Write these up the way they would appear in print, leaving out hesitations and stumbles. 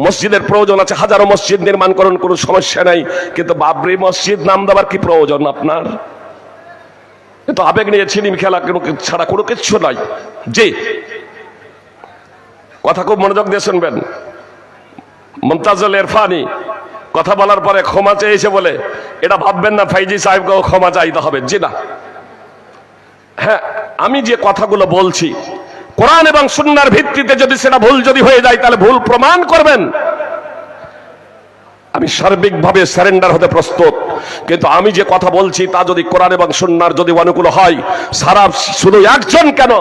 মসজিদের প্রয়োজন আছে, হাজারো মসজিদ নির্মাণ করুন, কোনো সমস্যা নাই, কিন্তু বাবরি মসজিদ নাম দেওয়ার কি প্রয়োজন আপনার? তো আবেগ নিয়ে ছিনিম খেলা ছাড়া কোনো কিছু নাই। জি, কথা খুব মনোযোগ দিয়ে শুনবেন। মুমতাজুল ইরফানি কথা বলার পরে ক্ষমা চেয়েছে বলে এটা ভাববেন না ফাইজি সাহেবকেও ক্ষমা চাইতে হবে। জি না, হ্যাঁ, আমি যে কথাগুলো বলছি কোরআন এবং সুন্নাহর ভিত্তিতে যদি সেটা ভুল যদি হয়ে যায় তাহলে ভুল প্রমাণ করবেন। আমি সার্বিকভাবে সারেন্ডার হতে প্রস্তুত, কিন্তু আমি যে কথা বলছি তা যদি কোরআন এবং সুন্নাহর যদি অনুকূল হয়, সারা শুধু একজন কেন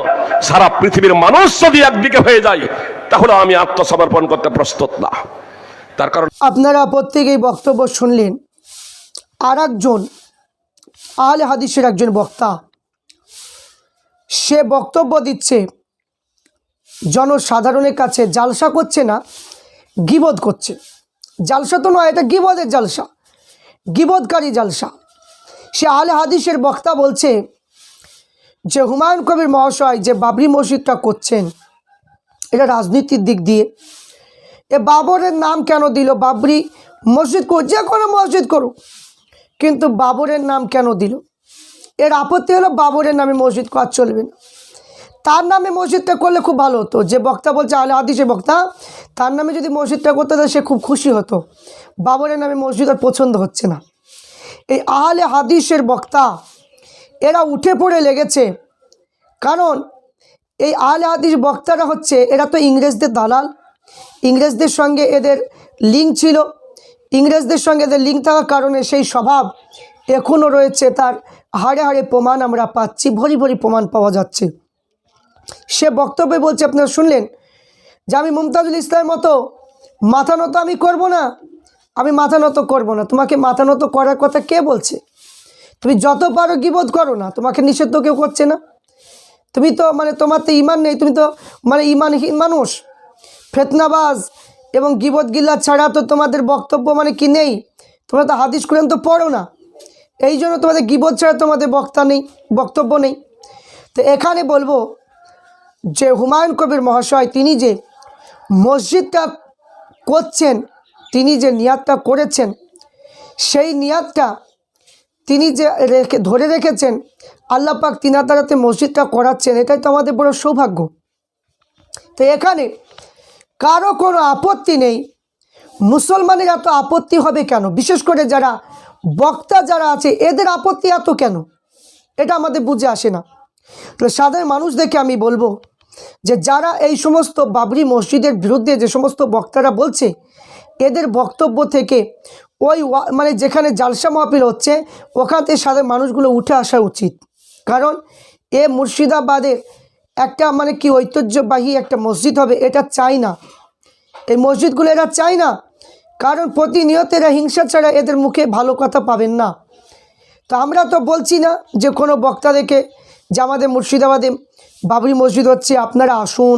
সারা পৃথিবীর মানুষ যদি একদিকে হয়ে যায় তাহলে আমি আত্মসমর্পণ করতে প্রস্তুত না। তার কারণ আপনারা প্রত্যেকেই বক্তব্য শুনলেন। আর একজন আহলে হাদিসের একজন বক্তা, সে বক্তব্য দিচ্ছে জনসাধারণের কাছে, জালসা করছে না, গীবত করছে। জালসা তো নয়, এটা গীবতের জালসা, গীবতকারী জালসা। সে আহলে হাদিসের বক্তা বলছে যে হুমায়ুন কবির মহাশয় যে বাবরি মসজিদটা করছেন এটা রাজনীতির দিক দিয়ে। এ বাবরের নাম কেন দিল? বাবরি মসজিদ করুক, যে কোনো মসজিদ করুক, কিন্তু বাবরের নাম কেন দিল? এর আপত্তি হলো বাবরের নামে মসজিদ করা চলবে না, তার নামে মসজিদটা করলে খুব ভালো হতো। যে বক্তা বলছে আহলে হাদিসের বক্তা, তার নামে যদি মসজিদটা করতে তাহলে সে খুব খুশি হতো। বাবরের নামে মসজিদ আর পছন্দ হচ্ছে না। এই আহলে হাদিসের বক্তা এরা উঠে পড়ে লেগেছে, কারণ এই আহলে হাদিস বক্তারা হচ্ছে, এরা তো ইংরেজদের দালাল, ইংরেজদের সঙ্গে এদের লিঙ্ক ছিল। ইংরেজদের সঙ্গে এদের লিঙ্ক থাকার কারণে সেই স্বভাব এখনও রয়েছে, তার হাড়ে হাড়ে প্রমাণ আমরা পাচ্ছি, ভরি ভরি প্রমাণ পাওয়া যাচ্ছে। সে বক্তব্যে বলছে, আপনারা শুনলেন যে আমি মুমতাজুল ইসলামের মতো মাথা নত আমি করব না, আমি মাথা নত করব না। তোমাকে মাথা নত করার কথা কে বলছে? তুমি যত পারো গীবত করো না, তোমাকে নিষেধ কেউ করছে না। তুমি তো তোমার তো ইমান নেই, তুমি তো ইমানহীন মানুষ, ফেতনাবাজ এবং গীবত গিল্লা ছাড়া তো তোমাদের বক্তব্য কি নেই। তোমরা তো হাদিস কোরআন তো পড়ো না, এই জন্য তোমাদের গীবত ছাড়া তোমাদের বক্তব্য নেই। তো এখানে বলবো যে হুমায়ুন কবির মহাশয় তিনি যে মসজিদটা করছেন, তিনি যে নিয়াতটা করেছেন, সেই নিয়াতটা তিনি যে ধরে রেখেছেন, আল্লাহ পাক তিনার দ্বারাতে মসজিদটা করাচ্ছেন, এটাই তো আমাদের বড় সৌভাগ্য। তো এখানে কারো কোনো আপত্তি নেই। মুসলমানের এত আপত্তি হবে কেন? বিশেষ করে যারা বক্তা যারা আছে এদের আপত্তি এত কেন? এটা আমাদের বুঝে আসে না। তো সাধারণ মানুষদেরকে আমি বলবো যে যারা এই সমস্ত বাবরি মসজিদের বিরুদ্ধে যে সমস্ত বক্তারা বলছে, এদের বক্তব্য থেকে ওই যেখানে জালসা মাহফিল হচ্ছে ওখান থেকে সাধারণ মানুষগুলো উঠে আসা উচিত। কারণ এ মুর্শিদাবাদের একটা ঐতিহ্যবাহী একটা মসজিদ হবে, এটা চাই না। এই মসজিদগুলো এরা চায় না, কারণ প্রতিনিয়ত এরা হিংসা ছাড়া এদের মুখে ভালো কথা পাবেন না। তো আমরা তো বলছি না যে কোনো বক্তাদেরকে যে আমাদের মুর্শিদাবাদে বাবরি মসজিদ হচ্ছে, আপনারা আসুন,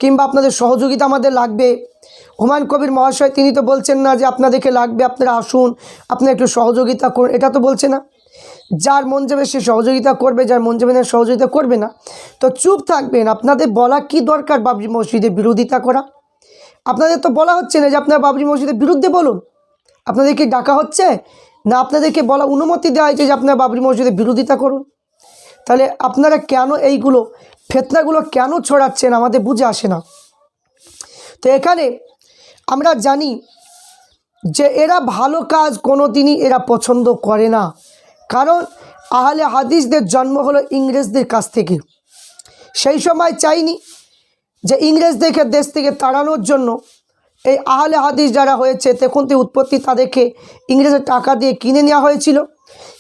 কিংবা আপনাদের সহযোগিতা আমাদের লাগবে। হুমায়ুন কবির মহাশয় তিনি তো বলছেন না যে আপনাদেরকে লাগবে, আপনারা আসুন, আপনারা একটু সহযোগিতা করুন, এটা তো বলছে না। যার মন যাবে সে সহযোগিতা করবে, যার মন যাবে না সহযোগিতা করবে না। তো চুপ থাকবেন। আপনাদের বলা কি দরকার বাবরি মসজিদের বিরোধিতা করা? আপনাদের তো বলা হচ্ছে না যে আপনারা বাবরি মসজিদের বিরুদ্ধে বলুন। আপনাদেরকে ডাকা হচ্ছে না, আপনাদেরকে বলা অনুমতি দেওয়া হয়েছে যে আপনারা বাবরি মসজিদের বিরোধিতা করুন? তাহলে আপনারা কেন এইগুলো ফিতনাগুলো কেন ছড়াচ্ছেন আমাদের বুঝে আসে না। তো এখানে আমরা জানি যে এরা ভালো কাজ কোনো দিনই এরা পছন্দ করে না, কারণ আহলে হাদিসদের জন্ম হলো ইংরেজদের কাছ থেকে। সেই সময় চাইনি যে ইংরেজদেরকে দেশ থেকে তাড়ানোর জন্য এই আহলে হাদিস যারা হয়েছে তখন থেকে উৎপত্তি, তাদেরকে ইংরেজের টাকা দিয়ে কিনে নেওয়া হয়েছিল।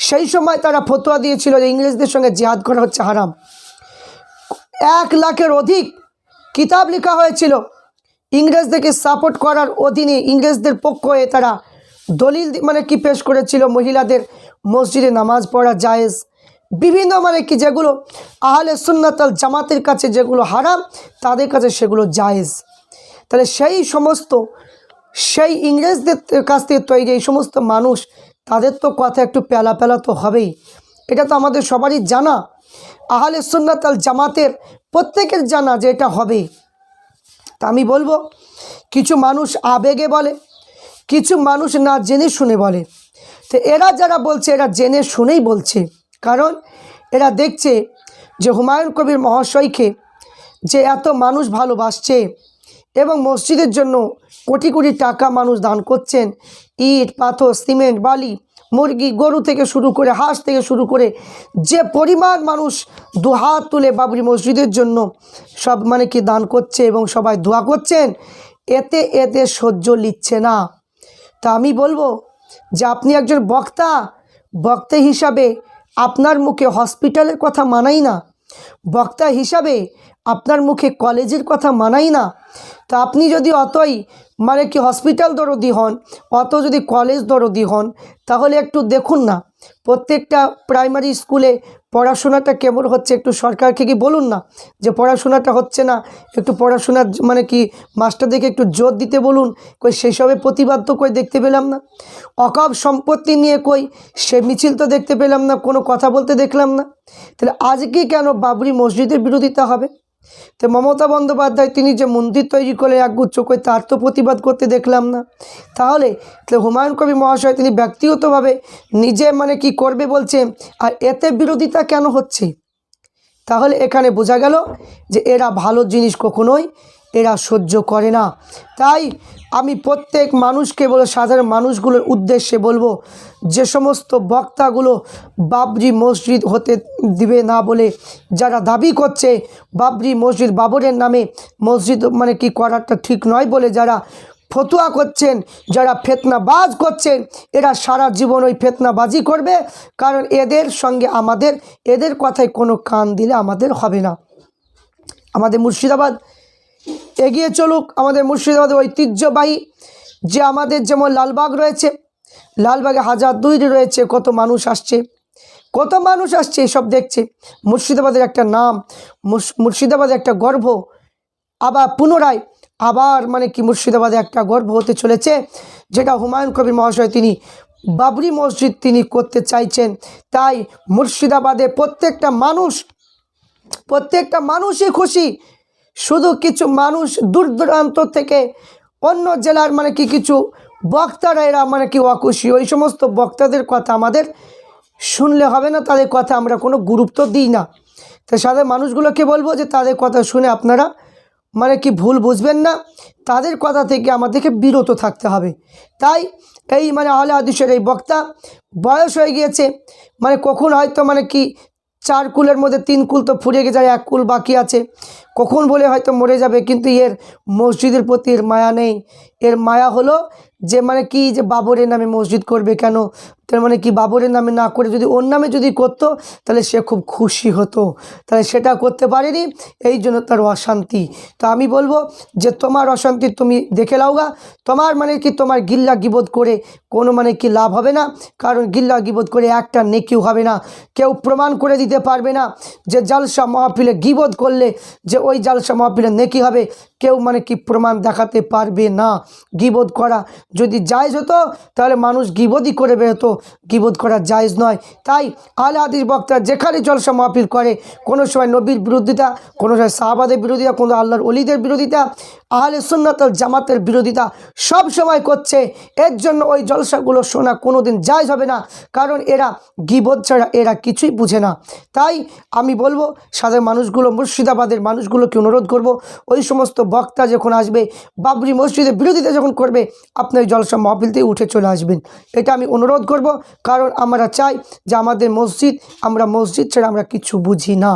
সেই সময় তারা ফতোয়া দিয়েছিল যে ইংরেজদের সঙ্গে জিহাদ করা হচ্ছে হারাম। 1 লাখের অধিক কিতাব লেখা হয়েছিল ইংরেজদেরকে সাপোর্ট করার অধীনে, ইংরেজদের পক্ষ হয়ে তারা দলিল পেশ করেছিল মহিলাদের মসজিদে নামাজ পড়া জায়েজ, বিভিন্ন যেগুলো আহলে সুন্নাত আল জামাতের কাছে যেগুলো হারাম তাদের কাছে সেগুলো জায়েজ। তাহলে সেই ইংরেজদের কাছ থেকে তৈরি এই সমস্ত মানুষ, তাদের তো কথা একটু পেলা পেলা তো হবেই, এটা তো আমাদের সবারই জানা। আহলে সুন্নাত আল জামাতের প্রত্যেকের জানা যে এটা হবে। তা আমি বলবো, কিছু মানুষ আবেগে বলে, কিছু মানুষ না জেনে শুনে বলে। তো এরা যারা বলছে এরা জেনে শুনেই বলছে, কারণ এরা দেখছে যে হুমায়ুন কবির মহাশয়কে যে এত মানুষ ভালোবাসছে এবং মসজিদের জন্য কোটি কোটি টাকা মানুষ দান করছেন, ইট পাথর সিমেন্ট বালি মুরগি গরু থেকে শুরু করে হাঁস থেকে শুরু করে যে পরিমাণ মানুষ দুহাত তুলে বাবরি মসজিদের জন্য সব মানে কি দান করছে এবং সবাই দোয়া করছেন, এতে এতে সহ্য নিচ্ছে না। তা আমি বলবো যে আপনি একজন বক্তা, বক্তা হিসাবে আপনার মুখে হসপিটালের কথা মানাই না, বক্তা হিসাবে আপনার মুখে কলেজের কথা মানাই না। তা আপনি যদি অতই মানে কি হসপিটাল দরদি হন, অত যদি কলেজ দরদি হন, তাহলে একটু দেখুন না প্রত্যেকটা প্রাইমারি স্কুলে পড়াশোনাটা কেমন হচ্ছে, একটু সরকারকে কি বলুন না যে পড়াশোনাটা হচ্ছে না, একটু পড়াশোনার মানে কি মাস্টারদেরকে একটু জোর দিতে বলুন। কই সেসবে প্রতিবাদ তো কই দেখতে পেলাম না। অকাপ সম্পত্তি নিয়ে কই সে মিছিল তো দেখতে পেলাম না, কোনো কথা বলতে দেখলাম না। তাহলে আজকে কেন বাবরি মসজিদের বিরোধিতা হবে? তো মমতা বন্দ্যোপাধ্যায় তিনি যে মন্দির তৈরি করে একগুচ্ছ কই তার তো প্রতিবাদ করতে দেখলাম না। তাহলে হুমায়ুন কবির মহাশয় তিনি ব্যক্তিগতভাবে নিজে মানে কি করবে বলছে, আর এতে বিরোধিতা কেন হচ্ছে? তাহলে এখানে বোঝা গেল যে এরা ভালো জিনিস কখনোই এরা সহ্য করে না। তাই আমি প্রত্যেক মানুষকে বলে সাধারণ মানুষগুলোর উদ্দেশ্যে বলবো, যে সমস্ত বক্তাগুলো বাবরি মসজিদ হতে দিবে না বলে যারা দাবি করছে, বাবরি মসজিদ বাবরের নামে মসজিদ মানে কি করাটা ঠিক নয় বলে যারা ফতুয়া করছেন, যারা ফেতনাবাজ করছেন, এরা সারা জীবন ওই ফেতনাবাজি করবে। কারণ এদের সঙ্গে আমাদের, এদের কথায় কোনো কান দিলে আমাদের হবে না। আমাদের মুর্শিদাবাদ এগিয়ে চলুক, আমাদের মুর্শিদাবাদের ঐতিহ্যবাহী যে আমাদের যেমন লালবাগ রয়েছে, লালবাগে হাজার দুই রয়েছে, কত মানুষ আসছে, কত মানুষ আসছে এসব দেখছে। মুর্শিদাবাদের একটা নাম, মুর্শিদাবাদের একটা গর্ব, আবার পুনরায় আবার মানে কি মুর্শিদাবাদে একটা গর্ব হতে চলেছে, যেটা হুমায়ুন কবির মহাশয় তিনি বাবরি মসজিদ তিনি করতে চাইছেন। তাই মুর্শিদাবাদে প্রত্যেকটা মানুষই খুশি। শুধু কিছু মানুষ দূর দূরান্ত থেকে অন্য জেলার মানে কি কিছু বক্তারা এরা মানে কি অখুশি। ওই সমস্ত বক্তাদের কথা আমাদের শুনলে হবে না, তাদের কথা আমরা কোনো গুরুত্ব দিই না। তাই সাধারণ মানুষগুলোকে বলবো যে তাদের কথা শুনে আপনারা মানে কি ভুল বুঝবেন না, তাদের কথা থেকে আমাদেরকে বিরত থাকতে হবে। তাই এই মানে আহলে হাদিসের এই বক্তা বয়স হয়ে গিয়েছে, মানে কখন হয়তো মানে কি 4 কুলের মধ্যে 3 কুল তো ফুরিয়ে গেছে, 1 কুল বাকি আছে, কখন বলে হয়তো মরে যাবে। কিন্তু এর মসজিদের প্রতি এর মায়া নেই। এর মায়া হলো যে মানে কি যে বাবরের নামে মসজিদ করবে কেন, তার মানে কি বাবরের নামে না করে যদি ওর নামে যদি করতো তাহলে সে খুব খুশি হতো, তাহলে সেটা করতে পারেনি, এই জন্য তার অশান্তি। তো আমি বলবো যে তোমার অশান্তি তুমি দেখে লাওগা, তোমার মানে কি তোমার গিল্লা গিবত করে কোনো মানে কি লাভ হবে না। কারণ গিল্লা গিবত করে একটা নেকিও হবে না, কেউ প্রমাণ করে দিতে পারবে না যে জালসা মাহফিলে গিবত করলে যে ওই জালসা মাহফিলে নেকি হবে, কেউ মানে কি প্রমাণ দেখাতে পারবে না। গিবত করা যদি জায়েজ হতো তাহলে মানুষ গিবতই করে বেরোতো, গিবত করা জায়েজ নয়। তাই আহলে হাদিস বক্তা যেখানে জলসা মাহফিল করে, কোনো সময় নবীর বিরোধিতা, কোনো সময় সাহাবাদের বিরোধিতা, কোনো আল্লাহর ওলিদের বিরোধিতা, আহলে সুন্নাত ওয়াল জামাতের বিরোধিতা সব সময় করছে। এর জন্য ওই জলসাগুলো শোনা কোনো দিন জায়েজ হবে না, কারণ এরা গিবত ছাড়া এরা কিছুই বুঝে না। তাই আমি বলবো সাধারণ মানুষগুলো, মুর্শিদাবাদের মানুষগুলোকে অনুরোধ করব, ওই সমস্ত বক্তা যখন আসবে বাবরি মসজিদের বিরোধিতা যখন করবে, আপনার জলসা মাহফিল থেকে উঠে চলে আসবেন, এটা আমি অনুরোধ করব। কারণ আমরা চাই যে আমাদের মসজিদ, আমরা মসজিদ ছাড়া আমরা কিছু বুঝি না।